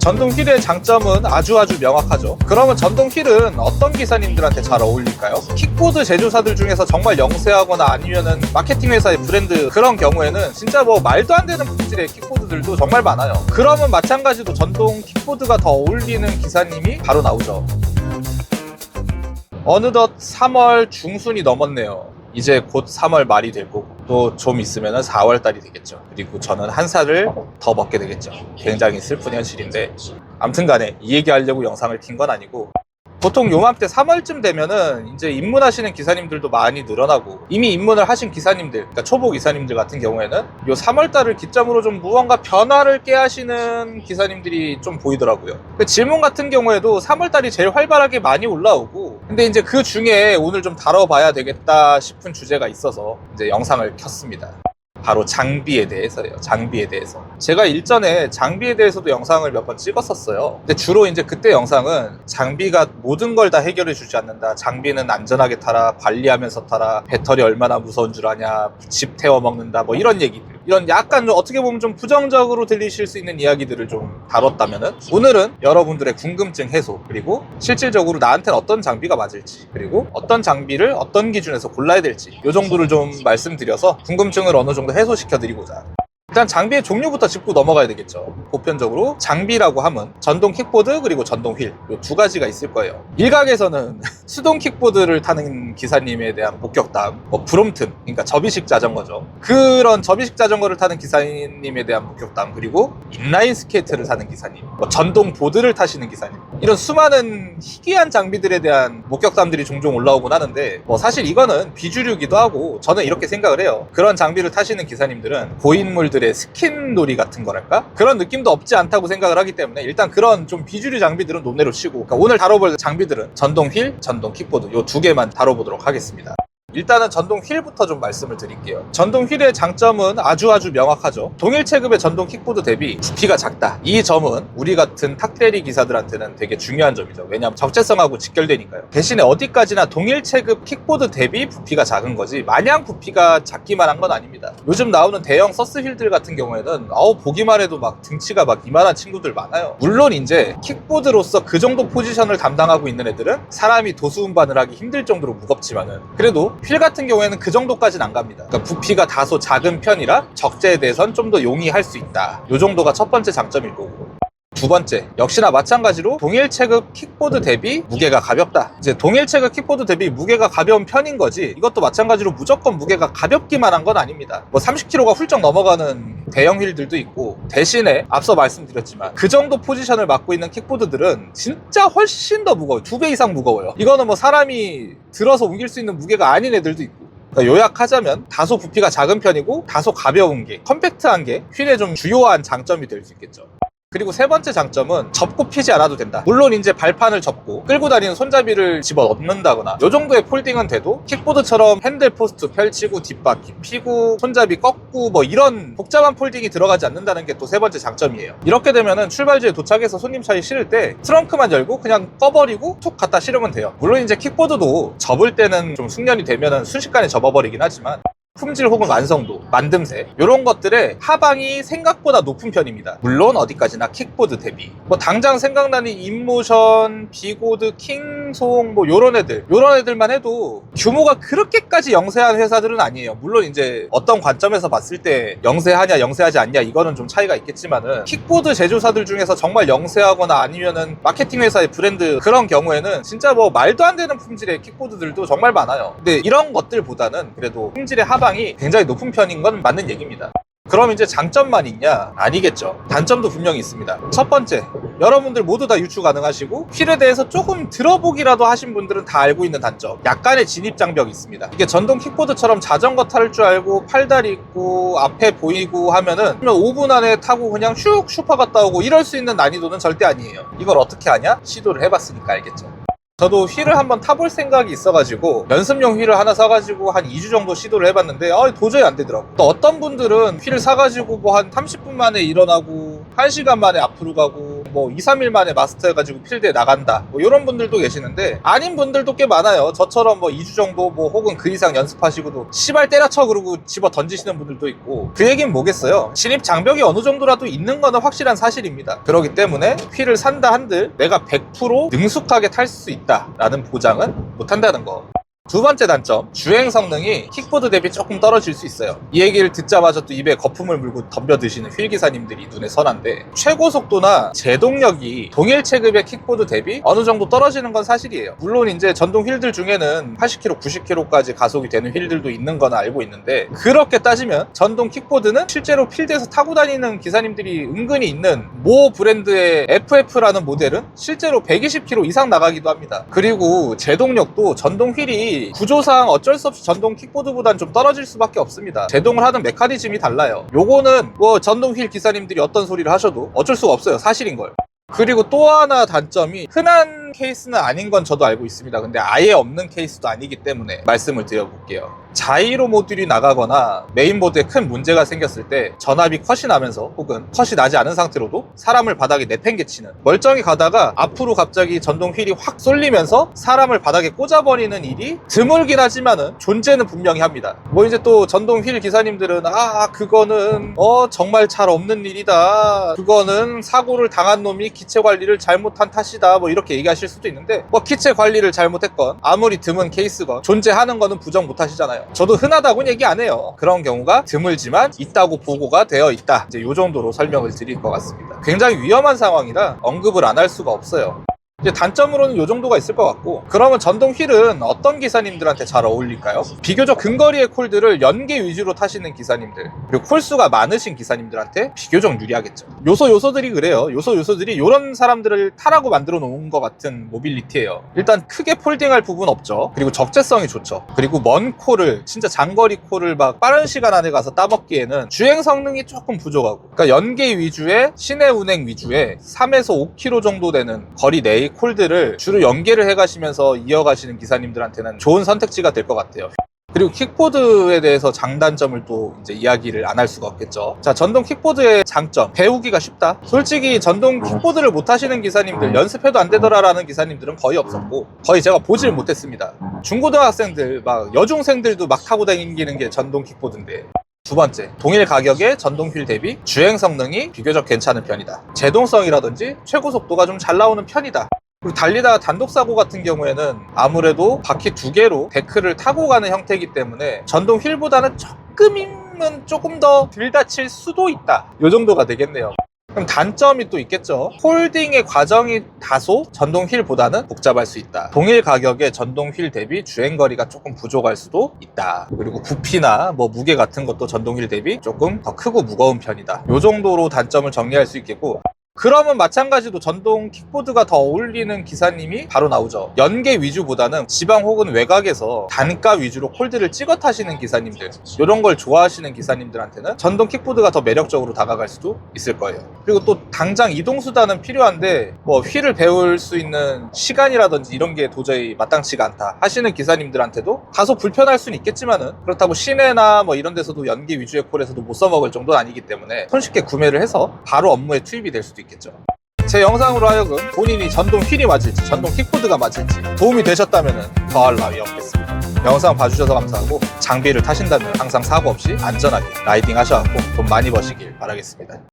전동 휠의 장점은 아주 명확하죠. 그러면 전동 휠은 어떤 기사님들한테 잘 어울릴까요? 킥보드 제조사들 중에서 정말 영세하거나 아니면은 마케팅 회사의 브랜드, 그런 경우에는 진짜 뭐 말도 안 되는 품질의 킥보드들도 정말 많아요. 그러면 마찬가지로 전동 킥보드가 더 어울리는 기사님이 바로 나오죠. 어느덧 3월 중순이 넘었네요. 이제 곧 3월 말이 될 거고 또 좀 있으면 4월 달이 되겠죠. 그리고 저는 한 살을 더 먹게 되겠죠. 굉장히 슬픈 현실인데, 아무튼 간에 이 얘기하려고 영상을 킨 건 아니고, 보통 요맘때 3월쯤 되면은 이제 입문하시는 기사님들도 많이 늘어나고, 이미 입문을 하신 기사님들, 그러니까 초보 기사님들 같은 경우에는 요 3월달을 기점으로 좀 무언가 변화를 깨하시는 기사님들이 좀 보이더라고요. 그 질문 같은 경우에도 3월달이 제일 활발하게 많이 올라오고, 근데 이제 그 중에 오늘 좀 다뤄봐야 되겠다 싶은 주제가 있어서 이제 영상을 켰습니다. 바로 장비에 대해서예요. 장비에 대해서. 제가 일전에 장비에 대해서도 영상을 몇 번 찍었었어요. 근데 주로 이제 그때 영상은 장비가 모든 걸 다 해결해 주지 않는다. 장비는 안전하게 타라. 관리하면서 타라. 배터리 얼마나 무서운 줄 아냐. 집 태워 먹는다. 뭐 이런 얘기들. 이런 약간 좀 어떻게 보면 좀 부정적으로 들리실 수 있는 이야기들을 좀 다뤘다면은, 오늘은 여러분들의 궁금증 해소, 그리고 실질적으로 나한테는 어떤 장비가 맞을지, 그리고 어떤 장비를 어떤 기준에서 골라야 될지, 이 정도를 좀 말씀드려서 궁금증을 어느 정도 해소시켜 드리고자. 일단 장비의 종류부터 짚고 넘어가야 되겠죠. 보편적으로 장비라고 하면 전동 킥보드 그리고 전동 휠, 이 두 가지가 있을 거예요. 일각에서는 수동 킥보드를 타는 기사님에 대한 목격담, 뭐 브롬튼, 그러니까 접이식 자전거죠. 그런 접이식 자전거를 타는 기사님에 대한 목격담, 그리고 인라인 스케이트를 타는 기사님, 뭐 전동 보드를 타시는 기사님, 이런 수많은 희귀한 장비들에 대한 목격담들이 종종 올라오곤 하는데, 뭐 사실 이거는 비주류기도 하고, 저는 이렇게 생각을 해요. 그런 장비를 타시는 기사님들은 고인물들의 스킨놀이 같은 거랄까? 그런 느낌도 없지 않다고 생각을 하기 때문에, 일단 그런 좀 비주류 장비들은 논외로 치고, 그러니까 오늘 다뤄볼 장비들은 전동 휠, 전동 킥보드, 요 두 개만 다뤄보도록 하겠습니다. 일단은 전동 휠부터 좀 말씀을 드릴게요. 전동 휠의 장점은 아주 명확하죠. 동일 체급의 전동 킥보드 대비 부피가 작다. 이 점은 우리 같은 탁대리 기사들한테는 되게 중요한 점이죠. 왜냐하면 적재성하고 직결되니까요. 대신에 어디까지나 동일 체급 킥보드 대비 부피가 작은 거지, 마냥 부피가 작기만 한 건 아닙니다. 요즘 나오는 대형 서스 휠들 같은 경우에는 보기만 해도 막 등치가 막 이만한 친구들 많아요. 물론 이제 킥보드로서 그 정도 포지션을 담당하고 있는 애들은 사람이 도수운반을 하기 힘들 정도로 무겁지만은, 그래도 휠 같은 경우에는 그 정도까지는 안 갑니다. 그러니까 부피가 다소 작은 편이라 적재에 대해서는 좀 더 용이할 수 있다. 이 정도가 첫 번째 장점일 거고, 두 번째, 역시나 마찬가지로 동일 체급 킥보드 대비 무게가 가볍다. 이제 동일 체급 킥보드 대비 무게가 가벼운 편인 거지, 이것도 마찬가지로 무조건 무게가 가볍기만 한 건 아닙니다. 뭐 30kg가 훌쩍 넘어가는 대형 휠들도 있고, 대신에 앞서 말씀드렸지만 그 정도 포지션을 맡고 있는 킥보드들은 진짜 훨씬 더 무거워요. 2배 이상 무거워요. 이거는 뭐 사람이 들어서 옮길 수 있는 무게가 아닌 애들도 있고. 그러니까 요약하자면 다소 부피가 작은 편이고 다소 가벼운 게, 컴팩트한 게 휠의 좀 주요한 장점이 될 수 있겠죠. 그리고 세 번째 장점은 접고 피지 않아도 된다. 물론 이제 발판을 접고 끌고 다니는 손잡이를 집어 넣는다거나 요 정도의 폴딩은 돼도, 킥보드처럼 핸들 포스트 펼치고 뒷바퀴 피고 손잡이 꺾고 뭐 이런 복잡한 폴딩이 들어가지 않는다는 게 또 세 번째 장점이에요. 이렇게 되면은 출발지에 도착해서 손님 차에 실을 때 트렁크만 열고 그냥 꺼버리고 툭 갖다 실으면 돼요. 물론 이제 킥보드도 접을 때는 좀 숙련이 되면은 순식간에 접어버리긴 하지만, 품질 혹은 완성도, 만듦새, 이런 것들의 하방이 생각보다 높은 편입니다. 물론 어디까지나 킥보드 대비. 뭐 당장 생각나는 인모션, 비고드, 킹송 뭐 요런 애들만 해도 규모가 그렇게까지 영세한 회사들은 아니에요. 물론 이제 어떤 관점에서 봤을 때 영세하냐 영세하지 않냐 이거는 좀 차이가 있겠지만은, 킥보드 제조사들 중에서 정말 영세하거나 아니면은 마케팅 회사의 브랜드, 그런 경우에는 진짜 뭐 말도 안 되는 품질의 킥보드들도 정말 많아요. 근데 이런 것들보다는 그래도 품질의 하방이 굉장히 높은 편인 건 맞는 얘기입니다. 그럼 이제 장점만 있냐? 아니겠죠. 단점도 분명히 있습니다. 첫 번째, 여러분들 모두 다 유추 가능하시고 휠에 대해서 조금 들어보기라도 하신 분들은 다 알고 있는 단점, 약간의 진입장벽이 있습니다. 이게 전동 킥보드처럼 자전거 탈 줄 알고 팔다리 있고 앞에 보이고 하면은 5분 안에 타고 그냥 슉 슈퍼 갔다 오고 이럴 수 있는 난이도는 절대 아니에요. 이걸 어떻게 하냐? 시도를 해봤으니까 알겠죠. 저도 휠을 한번 타볼 생각이 있어가지고 연습용 휠을 하나 사가지고 한 2주 정도 시도를 해봤는데 도저히 안 되더라고. 또 어떤 분들은 휠을 사가지고 뭐 한 30분 만에 일어나고 1시간 만에 앞으로 가고 뭐 2, 3일 만에 마스터해가지고 필드에 나간다 뭐 이런 분들도 계시는데 아닌 분들도 꽤 많아요. 저처럼 뭐 2주 정도 뭐 혹은 그 이상 연습하시고도 시발 때려쳐 그러고 집어 던지시는 분들도 있고 그 얘기는 뭐겠어요. 진입 장벽이 어느 정도라도 있는 거는 확실한 사실입니다. 그렇기 때문에 휠을 산다 한들 내가 100% 능숙하게 탈 수 있다 라는 보장은 못한다는 거. 두 번째 단점, 주행 성능이 킥보드 대비 조금 떨어질 수 있어요. 이 얘기를 듣자마자 또 입에 거품을 물고 덤벼 드시는 휠 기사님들이 눈에 선한데 최고 속도나 제동력이 동일 체급의 킥보드 대비 어느 정도 떨어지는 건 사실이에요. 물론 이제 전동 휠들 중에는 80km, 90km까지 가속이 되는 휠들도 있는 건 알고 있는데 그렇게 따지면 전동 킥보드는 실제로 필드에서 타고 다니는 기사님들이 은근히 있는 모 브랜드의 FF라는 모델은 실제로 120km 이상 나가기도 합니다. 그리고 제동력도 전동 휠이 구조상 어쩔 수 없이 전동 킥보드보단 좀 떨어질 수밖에 없습니다. 제동을 하는 메커니즘이 달라요. 요거는 뭐 전동 휠 기사님들이 어떤 소리를 하셔도 어쩔 수가 없어요. 사실인걸. 그리고 또 하나 단점이 흔한 케이스는 아닌 건 저도 알고 있습니다. 근데 아예 없는 케이스도 아니기 때문에 말씀을 드려볼게요. 자이로 모듈이 나가거나 메인보드에 큰 문제가 생겼을 때 전압이 컷이 나면서 혹은 컷이 나지 않은 상태로도 사람을 바닥에 내팽개치는, 멀쩡히 가다가 앞으로 갑자기 전동 휠이 확 쏠리면서 사람을 바닥에 꽂아버리는 일이 드물긴 하지만은 존재는 분명히 합니다. 뭐 이제 또 전동 휠 기사님들은 그거는 정말 잘 없는 일이다, 그거는 사고를 당한 놈이 기체 관리를 잘못한 탓이다, 뭐 이렇게 얘기하실 수도 있는데 뭐 기체 관리를 잘못했건 아무리 드문 케이스건 존재하는 거는 부정 못 하시잖아요. 저도 흔하다고는 얘기 안 해요. 그런 경우가 드물지만 있다고 보고가 되어 있다, 이제 요 정도로 설명을 드릴 것 같습니다. 굉장히 위험한 상황이라 언급을 안 할 수가 없어요. 이제 단점으로는 이 정도가 있을 것 같고, 그러면 전동 휠은 어떤 기사님들한테 잘 어울릴까요? 비교적 근거리의 콜들을 연계 위주로 타시는 기사님들, 그리고 콜수가 많으신 기사님들한테 비교적 유리하겠죠. 요소들이 그래요. 요소들이 이런 사람들을 타라고 만들어 놓은 것 같은 모빌리티예요. 일단 크게 폴딩할 부분 없죠. 그리고 적재성이 좋죠. 그리고 먼 콜을, 진짜 장거리 콜을 막 빠른 시간 안에 가서 따먹기에는 주행 성능이 조금 부족하고, 그러니까 연계 위주의 시내 운행 위주의 3에서 5km 정도 되는 거리 내의 콜들을 주로 연계를 해가시면서 이어가시는 기사님들한테는 좋은 선택지가 될 것 같아요. 그리고 킥보드에 대해서 장단점을 또 이제 이야기를 안 할 수가 없겠죠. 자, 전동 킥보드의 장점, 배우기가 쉽다. 솔직히 전동 킥보드를 못 하시는 기사님들, 연습해도 안 되더라라는 기사님들은 거의 없었고, 거의 제가 보질 못했습니다. 중고등학생들, 막 여중생들도 막 타고 다니는 게 전동 킥보드인데. 두 번째, 동일 가격의 전동 휠 대비 주행 성능이 비교적 괜찮은 편이다. 제동성이라든지 최고 속도가 좀 잘 나오는 편이다. 그리고 달리다가 단독사고 같은 경우에는 아무래도 바퀴 두 개로 데크를 타고 가는 형태이기 때문에 전동 휠보다는 조금 더 덜 다칠 수도 있다, 이 정도가 되겠네요. 그럼 단점이 또 있겠죠. 홀딩의 과정이 다소 전동 휠보다는 복잡할 수 있다. 동일 가격의 전동 휠 대비 주행거리가 조금 부족할 수도 있다. 그리고 부피나 뭐 무게 같은 것도 전동 휠 대비 조금 더 크고 무거운 편이다. 이 정도로 단점을 정리할 수 있겠고, 그러면 마찬가지로 전동 킥보드가 더 어울리는 기사님이 바로 나오죠. 연계 위주보다는 지방 혹은 외곽에서 단가 위주로 콜드를 찍어 타시는 기사님들, 이런 걸 좋아하시는 기사님들한테는 전동 킥보드가 더 매력적으로 다가갈 수도 있을 거예요. 그리고 또 당장 이동수단은 필요한데 뭐 휠을 배울 수 있는 시간이라든지 이런 게 도저히 마땅치가 않다 하시는 기사님들한테도 다소 불편할 수는 있겠지만은, 그렇다고 시내나 뭐 이런 데서도 연계 위주의 콜에서도 못 써먹을 정도는 아니기 때문에 손쉽게 구매를 해서 바로 업무에 투입이 될 수도 있겠죠. 제 영상으로 하여금 본인이 전동 휠이 맞을지 전동 킥보드가 맞을지 도움이 되셨다면 더할 나위 없겠습니다. 영상 봐주셔서 감사하고, 장비를 타신다면 항상 사고 없이 안전하게 라이딩 하셔갖고 돈 많이 버시길 바라겠습니다.